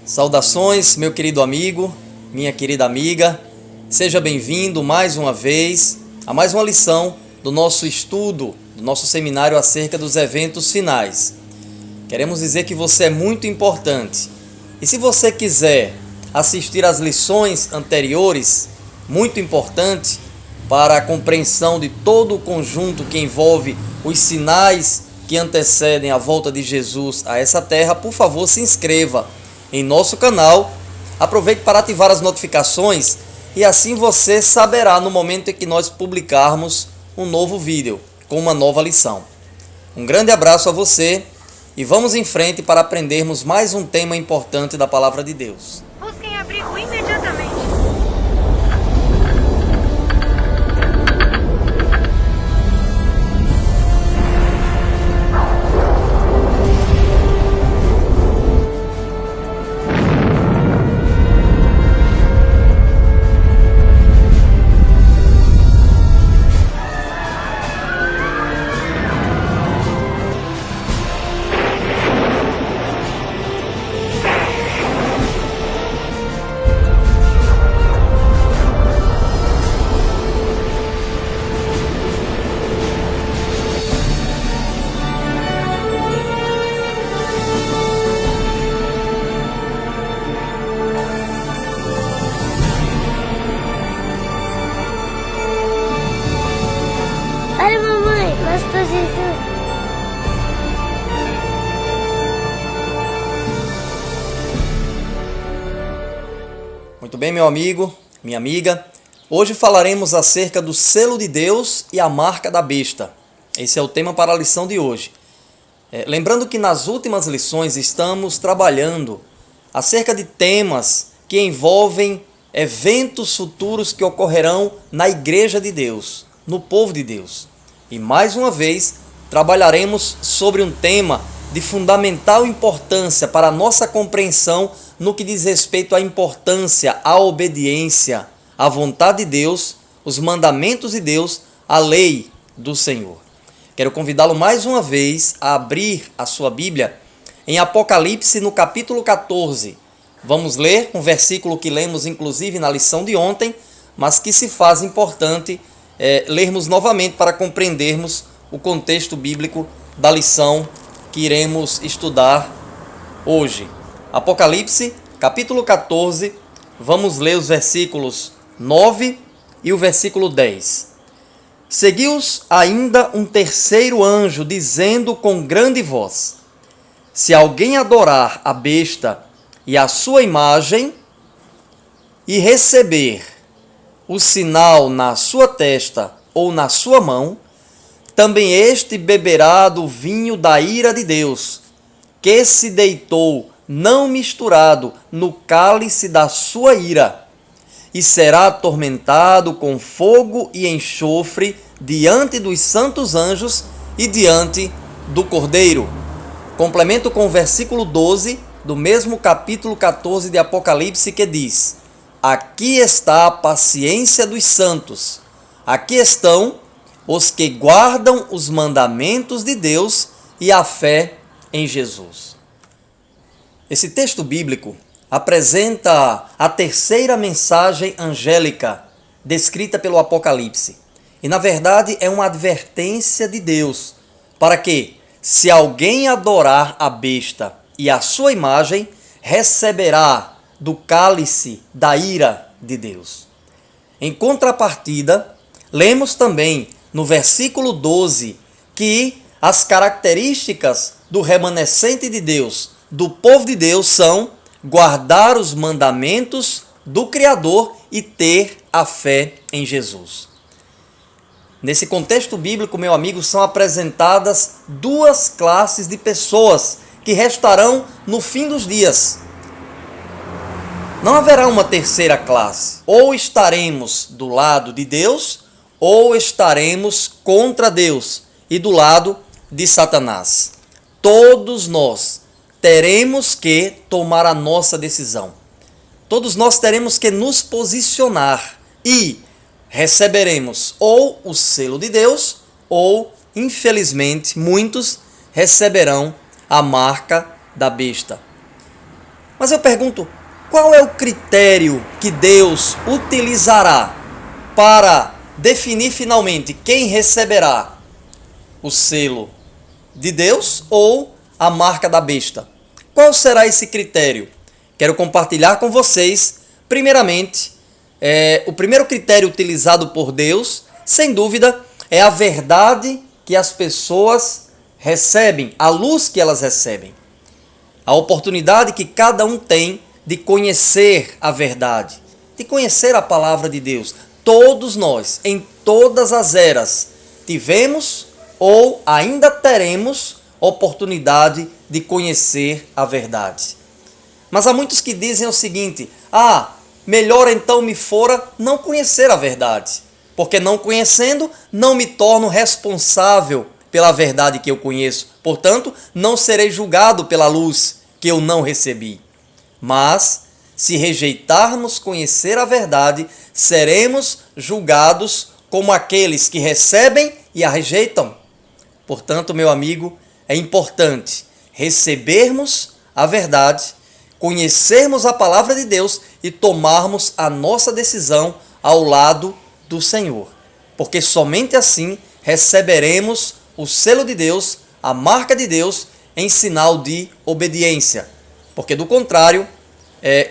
Saudações, meu querido amigo, minha querida amiga. Seja bem-vindo mais uma vez a mais uma lição do nosso estudo, do nosso seminário acerca dos eventos finais. Queremos dizer que você é muito importante. E se você quiser assistir às lições anteriores, muito importante para a compreensão de todo o conjunto que envolve os sinais que antecedem a volta de Jesus a essa terra, por favor, se inscreva em nosso canal, aproveite para ativar as notificações e assim você saberá no momento em que nós publicarmos um novo vídeo com uma nova lição. Um grande abraço a você e vamos em frente para aprendermos mais um tema importante da Palavra de Deus. Busquem abrigo imediatamente. Olha, mamãe, Pastor Jesus. Muito bem, meu amigo, minha amiga. Hoje falaremos acerca do selo de Deus e a marca da besta. Esse é o tema para a lição de hoje. Lembrando que nas últimas lições estamos trabalhando acerca de temas que envolvem eventos futuros que ocorrerão na Igreja de Deus, no povo de Deus. E mais uma vez trabalharemos sobre um tema de fundamental importância para a nossa compreensão no que diz respeito à importância, à obediência, à vontade de Deus, os mandamentos de Deus, a lei do Senhor. Quero convidá-lo mais uma vez a abrir a sua Bíblia em Apocalipse, no capítulo 14. Vamos ler um versículo que lemos inclusive na lição de ontem, mas que se faz importante lermos novamente para compreendermos o contexto bíblico da lição que iremos estudar hoje. Apocalipse, capítulo 14, vamos ler os versículos 9 e o versículo 10. Seguiu-os ainda um terceiro anjo, dizendo com grande voz: se alguém adorar a besta e a sua imagem, e receber o sinal na sua testa ou na sua mão, também este beberá do vinho da ira de Deus, que se deitou não misturado no cálice da sua ira, e será atormentado com fogo e enxofre diante dos santos anjos e diante do Cordeiro. Complemento com o versículo 12 do mesmo capítulo 14 de Apocalipse, que diz: aqui está a paciência dos santos, aqui estão os que guardam os mandamentos de Deus e a fé em Jesus. Esse texto bíblico apresenta a terceira mensagem angélica descrita pelo Apocalipse. E, na verdade, é uma advertência de Deus para que, se alguém adorar a besta e a sua imagem, receberá do cálice da ira de Deus. Em contrapartida, lemos também no versículo 12 que as características do remanescente de Deus, do povo de Deus, são guardar os mandamentos do Criador e ter a fé em Jesus. Nesse contexto bíblico, meu amigo, são apresentadas duas classes de pessoas que restarão no fim dos dias. Não haverá uma terceira classe. Ou estaremos do lado de Deus, ou estaremos contra Deus e do lado de Satanás. Todos nós teremos que tomar a nossa decisão. Todos nós teremos que nos posicionar e receberemos ou o selo de Deus, ou, infelizmente, muitos receberão a marca da besta. Mas eu pergunto, qual é o critério que Deus utilizará para definir finalmente quem receberá o selo de Deus ou a marca da besta? Qual será esse critério? Quero compartilhar com vocês, primeiramente, o primeiro critério utilizado por Deus, sem dúvida, é a verdade que as pessoas recebem, a luz que elas recebem. A oportunidade que cada um tem de conhecer a verdade, de conhecer a palavra de Deus. Todos nós, em todas as eras, tivemos ou ainda teremos oportunidade de conhecer a verdade. Mas há muitos que dizem o seguinte: melhor então me fora não conhecer a verdade, porque não conhecendo, não me torno responsável pela verdade que eu conheço. Portanto, não serei julgado pela luz que eu não recebi. Mas, se rejeitarmos conhecer a verdade, seremos julgados como aqueles que recebem e a rejeitam. Portanto, meu amigo, é importante recebermos a verdade, conhecermos a palavra de Deus e tomarmos a nossa decisão ao lado do Senhor. Porque somente assim receberemos o selo de Deus, a marca de Deus, em sinal de obediência. Porque do contrário,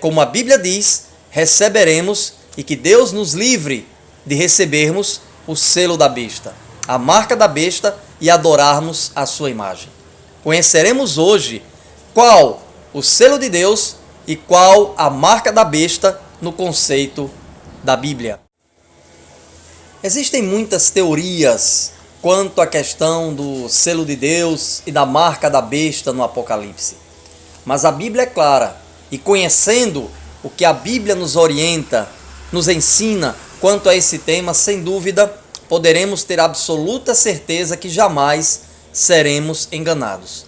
como a Bíblia diz, receberemos, e que Deus nos livre de recebermos o selo da besta, a marca da besta, e adorarmos a sua imagem. Conheceremos hoje qual o selo de Deus e qual a marca da besta no conceito da Bíblia. Existem muitas teorias quanto à questão do selo de Deus e da marca da besta no Apocalipse. Mas a Bíblia é clara, e conhecendo o que a Bíblia nos orienta, nos ensina quanto a esse tema, sem dúvida, poderemos ter absoluta certeza que jamais seremos enganados.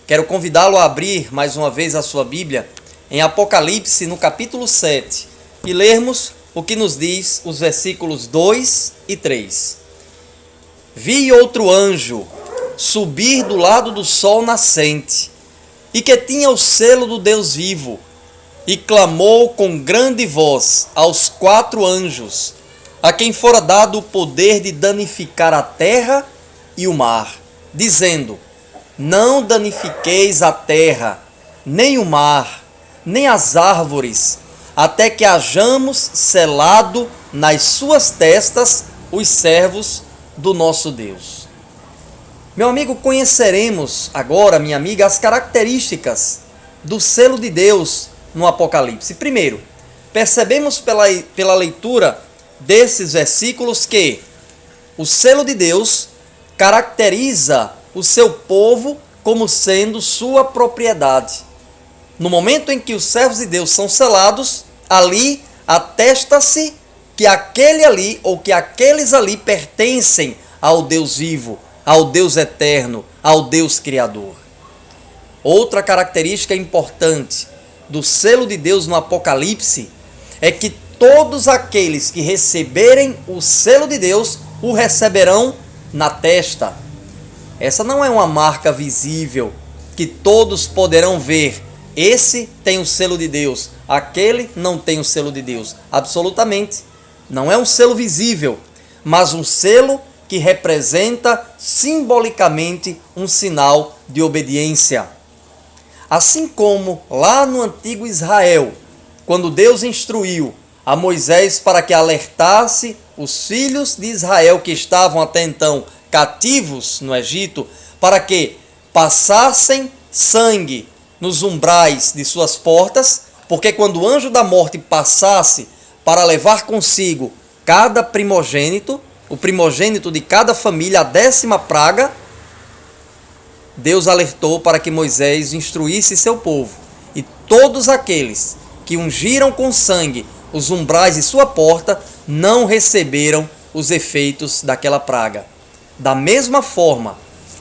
Quero convidá-lo a abrir mais uma vez a sua Bíblia em Apocalipse, no capítulo 7, e lermos o que nos diz os versículos 2 e 3. Vi outro anjo subir do lado do sol nascente, e que tinha o selo do Deus vivo, e clamou com grande voz aos 4 anjos, a quem fora dado o poder de danificar a terra e o mar, dizendo: não danifiqueis a terra, nem o mar, nem as árvores, até que hajamos selado nas suas testas os servos do nosso Deus. Meu amigo, conheceremos agora, minha amiga, as características do selo de Deus no Apocalipse. Primeiro, percebemos pela leitura desses versículos que o selo de Deus caracteriza o seu povo como sendo sua propriedade. No momento em que os servos de Deus são selados, ali atesta-se que aquele ali ou que aqueles ali pertencem ao Deus vivo, ao Deus eterno, ao Deus criador. Outra característica importante do selo de Deus no Apocalipse é que todos aqueles que receberem o selo de Deus o receberão na testa. Essa não é uma marca visível que todos poderão ver. Esse tem o selo de Deus, aquele não tem o selo de Deus. Absolutamente. Não é um selo visível, mas um selo que representa simbolicamente um sinal de obediência. Assim como lá no antigo Israel, quando Deus instruiu a Moisés para que alertasse os filhos de Israel que estavam até então cativos no Egito, para que passassem sangue nos umbrais de suas portas, porque quando o anjo da morte passasse para levar consigo cada primogênito, o primogênito de cada família, a 10ª praga, Deus alertou para que Moisés instruísse seu povo. E todos aqueles que ungiram com sangue os umbrais de sua porta não receberam os efeitos daquela praga. Da mesma forma,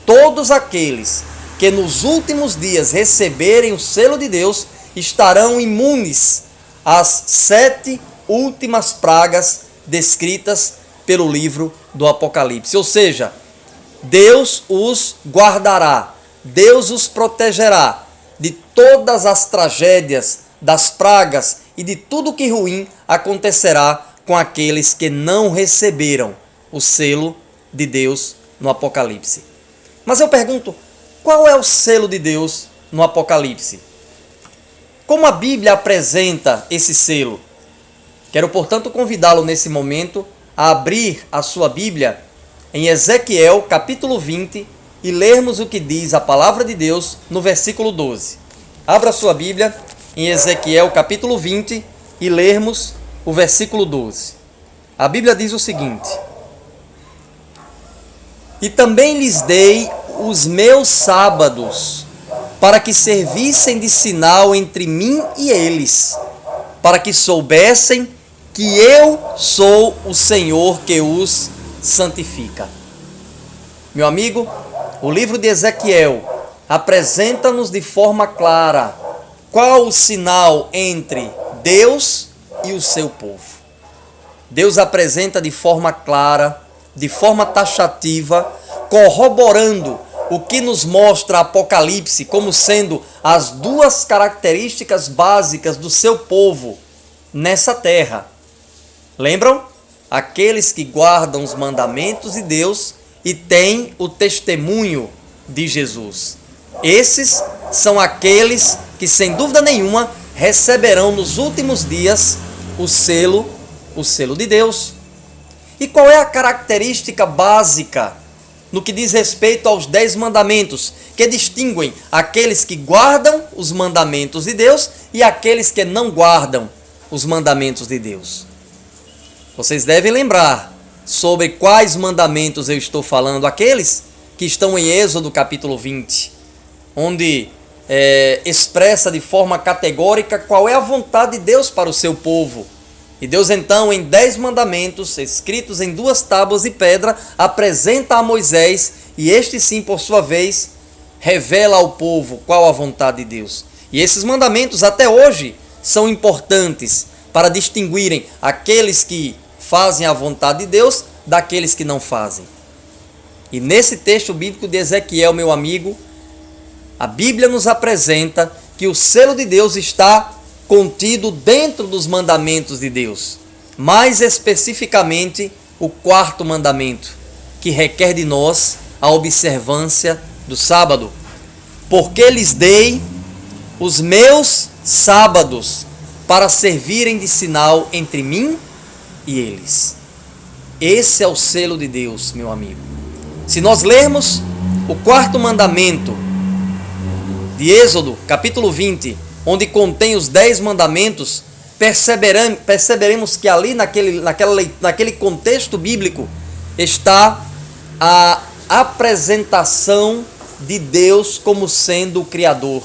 todos aqueles que nos últimos dias receberem o selo de Deus estarão imunes às 7 últimas pragas descritas pelo livro do Apocalipse. Ou seja, Deus os guardará, Deus os protegerá de todas as tragédias, das pragas e de tudo que ruim acontecerá com aqueles que não receberam o selo de Deus no Apocalipse. Mas eu pergunto, qual é o selo de Deus no Apocalipse? Como a Bíblia apresenta esse selo? Quero, portanto, convidá-lo nesse momento a abrir a sua Bíblia em Ezequiel, capítulo 20, e lermos o que diz a palavra de Deus no versículo 12. Abra a sua Bíblia em Ezequiel, capítulo 20, e lermos o versículo 12. A Bíblia diz o seguinte: E também lhes dei os meus sábados, para que servissem de sinal entre mim e eles, para que soubessem que eu sou o Senhor que os santifica. Meu amigo, o livro de Ezequiel apresenta-nos de forma clara qual o sinal entre Deus e o seu povo. Deus apresenta de forma clara, de forma taxativa, corroborando o que nos mostra Apocalipse como sendo as duas características básicas do seu povo nessa terra. Lembram? Aqueles que guardam os mandamentos de Deus e têm o testemunho de Jesus. Esses são aqueles que, sem dúvida nenhuma, receberão nos últimos dias o selo de Deus. E qual é a característica básica no que diz respeito aos 10 mandamentos, que distinguem aqueles que guardam os mandamentos de Deus e aqueles que não guardam os mandamentos de Deus? Vocês devem lembrar sobre quais mandamentos eu estou falando, aqueles que estão em Êxodo capítulo 20, onde expressa de forma categórica qual é a vontade de Deus para o seu povo. E Deus então, em 10 mandamentos, escritos em 2 tábuas de pedra, apresenta a Moisés, e este sim, por sua vez, revela ao povo qual a vontade de Deus. E esses mandamentos até hoje são importantes para distinguirem aqueles que fazem a vontade de Deus daqueles que não fazem. E nesse texto bíblico de Ezequiel, meu amigo, a Bíblia nos apresenta que o selo de Deus está contido dentro dos mandamentos de Deus. Mais especificamente, o 4º mandamento, que requer de nós a observância do sábado. Porque lhes dei os meus sábados para servirem de sinal entre mim e eles. Esse é o selo de Deus, meu amigo. Se nós lermos o 4º mandamento de Êxodo, capítulo 20, onde contém os 10 mandamentos, perceberemos que ali naquele contexto bíblico está a apresentação de Deus como sendo o Criador.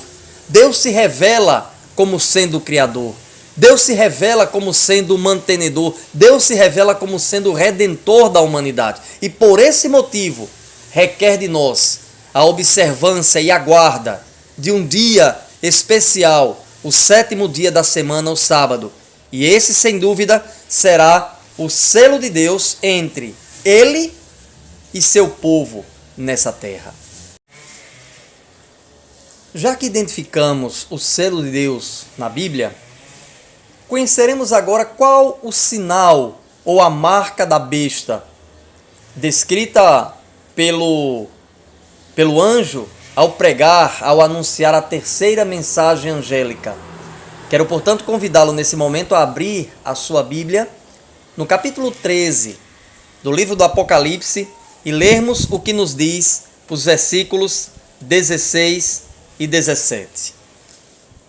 Deus se revela como sendo o Criador. Deus se revela como sendo o mantenedor. Deus se revela como sendo o redentor da humanidade. E por esse motivo, requer de nós a observância e a guarda de um dia especial, o 7º dia da semana, o sábado. E esse, sem dúvida, será o selo de Deus entre Ele e seu povo nessa terra. Já que identificamos o selo de Deus na Bíblia, conheceremos agora qual o sinal ou a marca da besta descrita pelo anjo ao pregar, ao anunciar a 3ª mensagem angélica. Quero, portanto, convidá-lo nesse momento a abrir a sua Bíblia no capítulo 13 do livro do Apocalipse e lermos o que nos diz os versículos 16 e 17.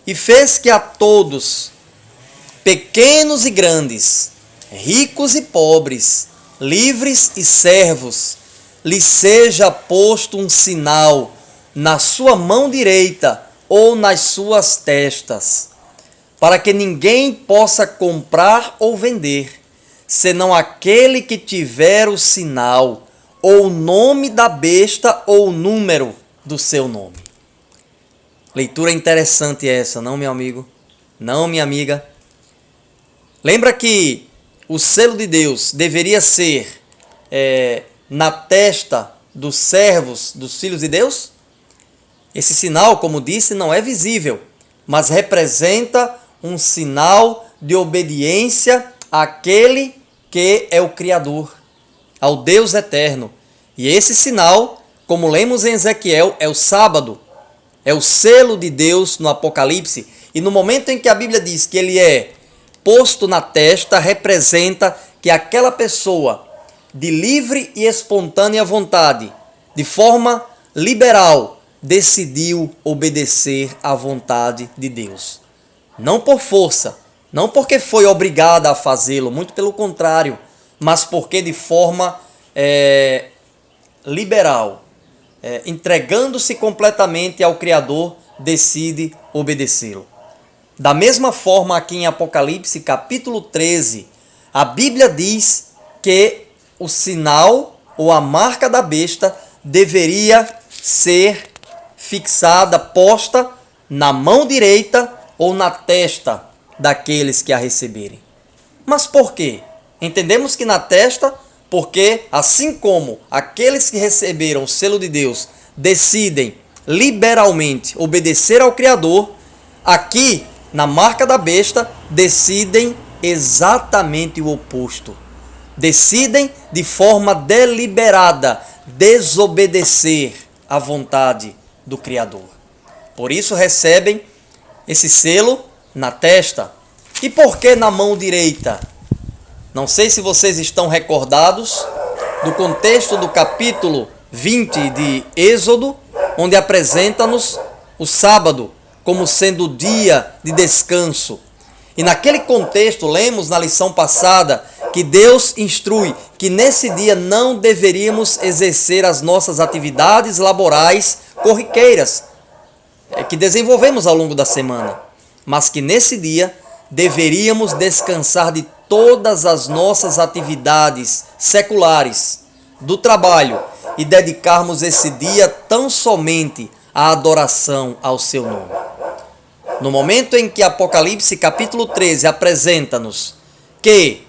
E fez que a todos, pequenos e grandes, ricos e pobres, livres e servos, lhes seja posto um sinal na sua mão direita ou nas suas testas, para que ninguém possa comprar ou vender, senão aquele que tiver o sinal, ou o nome da besta, ou o número do seu nome. Leitura interessante essa, não, meu amigo? Não, minha amiga? Lembra que o selo de Deus deveria ser na testa dos servos, dos filhos de Deus? Esse sinal, como disse, não é visível, mas representa um sinal de obediência àquele que é o Criador, ao Deus eterno. E esse sinal, como lemos em Ezequiel, é o sábado, é o selo de Deus no Apocalipse. E no momento em que a Bíblia diz que ele é posto na testa, representa que aquela pessoa, de livre e espontânea vontade, de forma liberal, decidiu obedecer à vontade de Deus. Não por força, não porque foi obrigada a fazê-lo, muito pelo contrário, mas porque de forma liberal, entregando-se completamente ao Criador, decide obedecê-lo. Da mesma forma, aqui em Apocalipse, capítulo 13, a Bíblia diz que o sinal ou a marca da besta deveria ser fixada, posta na mão direita ou na testa daqueles que a receberem. Mas por quê? Entendemos que na testa, porque assim como aqueles que receberam o selo de Deus decidem liberalmente obedecer ao Criador, aqui na marca da besta decidem exatamente o oposto. Decidem de forma deliberada desobedecer à vontade do Criador. Por isso recebem esse selo na testa. E por que na mão direita? Não sei se vocês estão recordados do contexto do capítulo 20 de Êxodo, onde apresenta-nos o sábado como sendo o dia de descanso. E naquele contexto, lemos na lição passada que Deus instrui que nesse dia não deveríamos exercer as nossas atividades laborais corriqueiras, que desenvolvemos ao longo da semana, mas que nesse dia deveríamos descansar de todas as nossas atividades seculares do trabalho e dedicarmos esse dia tão somente à adoração ao seu nome. No momento em que Apocalipse capítulo 13 apresenta-nos que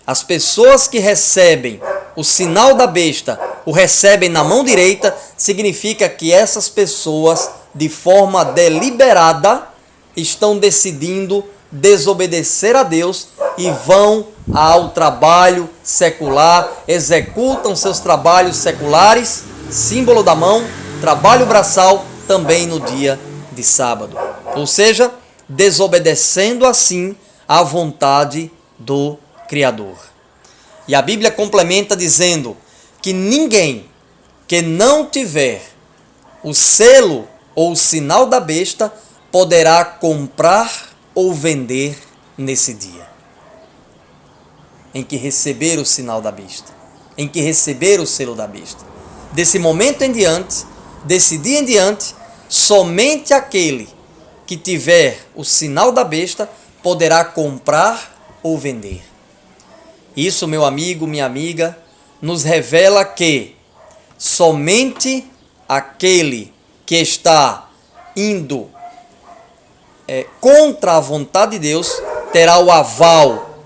as pessoas que recebem o sinal da besta o recebem na mão direita, significa que essas pessoas, de forma deliberada, estão decidindo desobedecer a Deus e vão ao trabalho secular, executam seus trabalhos seculares, símbolo da mão, trabalho braçal, também no dia de sábado. Ou seja, desobedecendo assim à vontade do Criador. E a Bíblia complementa dizendo que ninguém que não tiver o selo ou o sinal da besta poderá comprar ou vender nesse dia, em que receber o sinal da besta, em que receber o selo da besta. Desse momento em diante, desse dia em diante, somente aquele que tiver o sinal da besta poderá comprar ou vender. Isso, meu amigo, minha amiga, nos revela que somente aquele que está indo contra a vontade de Deus terá o aval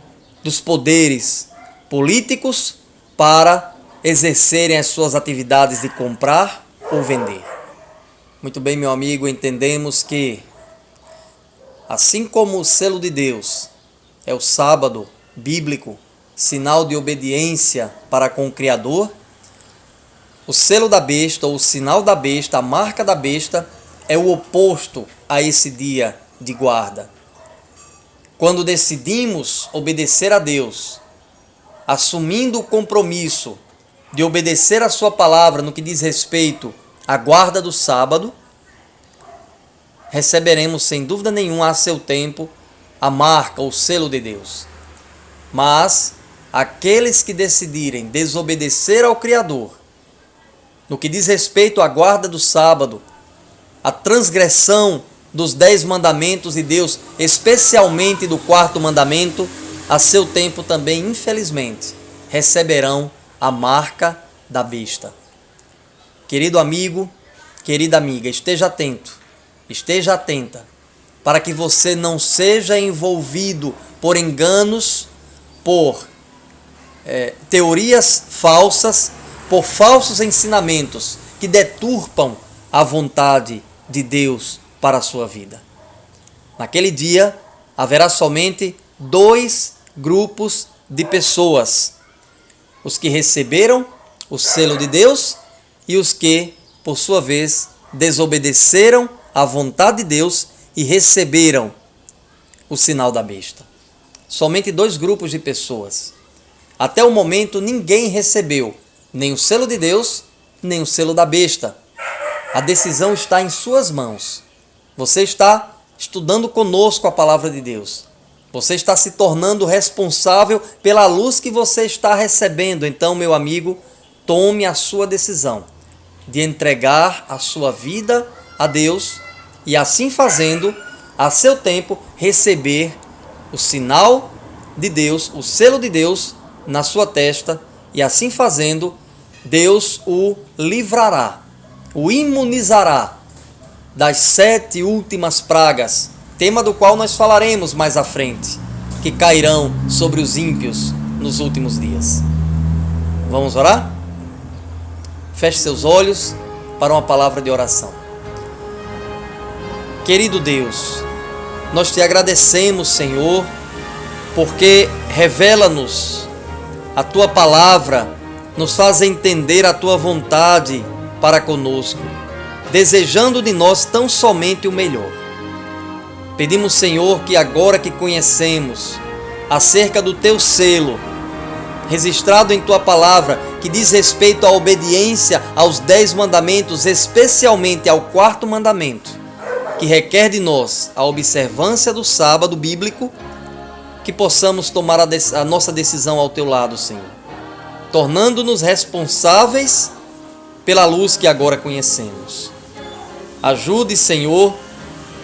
dos poderes políticos para exercerem as suas atividades de comprar ou vender. Muito bem, meu amigo, entendemos que assim como o selo de Deus é o sábado bíblico, sinal de obediência para com o Criador, o selo da besta, ou o sinal da besta, a marca da besta, é o oposto a esse dia de guarda. Quando decidimos obedecer a Deus, assumindo o compromisso de obedecer a sua palavra no que diz respeito à guarda do sábado, receberemos sem dúvida nenhuma a seu tempo a marca, o selo de Deus. Mas aqueles que decidirem desobedecer ao Criador, no que diz respeito à guarda do sábado, a transgressão dos 10 mandamentos de Deus, especialmente do 4º mandamento, a seu tempo também, infelizmente, receberão a marca da besta. Querido amigo, querida amiga, esteja atento, esteja atenta, para que você não seja envolvido por enganos, por teorias falsas, por falsos ensinamentos que deturpam a vontade de Deus para a sua vida. Naquele dia, haverá somente 2 grupos de pessoas: os que receberam o selo de Deus e os que, por sua vez, desobedeceram à vontade de Deus e receberam o sinal da besta. Somente 2 grupos de pessoas. Até o momento, ninguém recebeu nem o selo de Deus, nem o selo da besta. A decisão está em suas mãos. Você está estudando conosco a palavra de Deus. Você está se tornando responsável pela luz que você está recebendo. Então, meu amigo, tome a sua decisão de entregar a sua vida a Deus e, assim fazendo, a seu tempo, receber o sinal de Deus, o selo de Deus na sua testa, e assim fazendo, Deus o livrará, o imunizará das 7 últimas pragas, tema do qual nós falaremos mais à frente, que cairão sobre os ímpios nos últimos dias. Vamos orar? Feche seus olhos para uma palavra de oração. Querido Deus, nós te agradecemos, Senhor, porque revela-nos a tua palavra, nos faz entender a tua vontade para conosco, desejando de nós tão somente o melhor. Pedimos, Senhor, que agora que conhecemos acerca do teu selo, registrado em tua palavra, que diz respeito à obediência aos 10 mandamentos, especialmente ao 4º mandamento, que requer de nós a observância do sábado bíblico, que possamos tomar a nossa decisão ao teu lado, Senhor, tornando-nos responsáveis pela luz que agora conhecemos. Ajude, Senhor,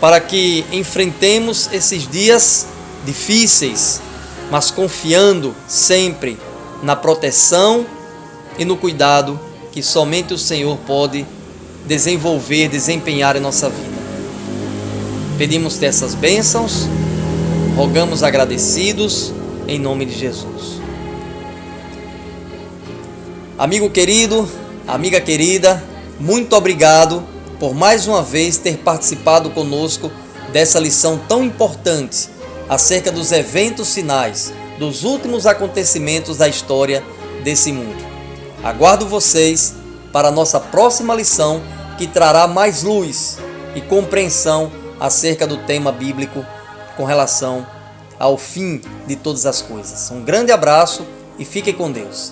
para que enfrentemos esses dias difíceis, mas confiando sempre na proteção e no cuidado que somente o Senhor pode desempenhar em nossa vida. Pedimos-te essas bênçãos, rogamos agradecidos em nome de Jesus. Amigo querido, amiga querida, muito obrigado por mais uma vez ter participado conosco dessa lição tão importante acerca dos eventos finais, dos últimos acontecimentos da história desse mundo. Aguardo vocês para a nossa próxima lição, que trará mais luz e compreensão acerca do tema bíblico com relação ao fim de todas as coisas. Um grande abraço e fique com Deus.